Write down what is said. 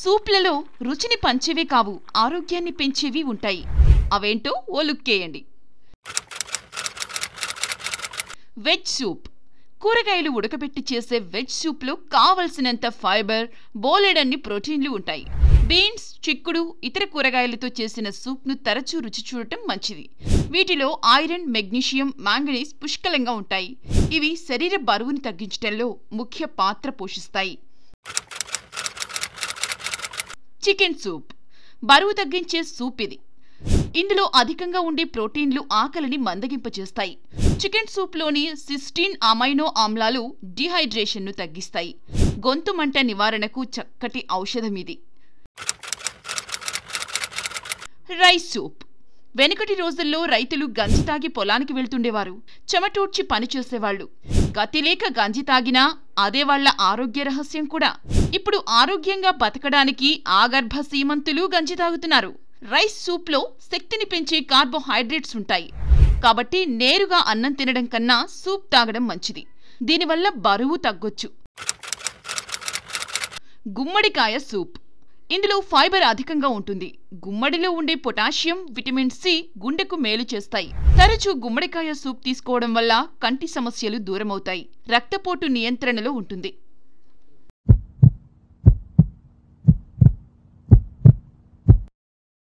సూప్లలో రుచిని పంచేవే కావు, ఆరోగ్యాన్ని పెంచేవి ఉంటాయి. అవేంటో ఓ లుక్కేయండి. Veg soup. కూరగాయలు ఉడకబెట్టి చేసే వెజ్ సూప్లో కావలసినంత ఫైబర్, బోలెడన్ని ప్రోటీన్లు ఉంటాయి. బీన్స్, చిక్కుడు, ఇతర కూరగాయలతో చేసిన సూప్ను తరచూ రుచి చూడటం మంచిది. వీటిలో ఐరన్, మెగ్నీషియం, మాంగనీస్ పుష్కలంగా ఉంటాయి. ఇవి శరీర బరువును తగ్గించడంలో ముఖ్య పాత్ర పోషిస్తాయి. Chicken soup. బరువు తగ్గించే సూప్ ఇది. ఇందులో అధికంగా ఉండే ప్రోటీన్లు ఆకలిని మందగింపచేస్తాయి. చికెన్ సూప్లోని సిస్టీన్ అమైనో ఆమ్లాలు డిహైడ్రేషన్ను తగ్గిస్తాయి. గొంతు మంట నివారణకు చక్కటి ఔషధం ఇది. Rice soup. వెనుకటి రోజుల్లో రైతులు గంజి తాగి పొలానికి వెళ్తుండేవారు. చెమటోడ్చి పనిచేసేవాళ్లు. గతిలేక గంజి తాగినా అదే వాళ్ల ఆరోగ్య రహస్యం కూడా. ఇప్పుడు ఆరోగ్యంగా బతకడానికి ఆగర్భ సీమంతులు గంజి తాగుతున్నారు. రైస్ సూప్లో శక్తిని పెంచే కార్బోహైడ్రేట్స్ ఉంటాయి. కాబట్టి నేరుగా అన్నం తినడం కన్నా సూప్ తాగడం మంచిది. దీనివల్ల బరువు తగ్గొచ్చు. గుమ్మడికాయ సూప్. ఇందులో ఫైబర్ అధికంగా ఉంటుంది. గుమ్మడిలో ఉండే పొటాషియం, విటమిన్ సి గుండెకు మేలు చేస్తాయి. తరచూ గుమ్మడికాయ సూప్ తీసుకోవడం వల్ల కంటి సమస్యలు దూరమవుతాయి. రక్తపోటు నియంత్రణలో ఉంటుంది.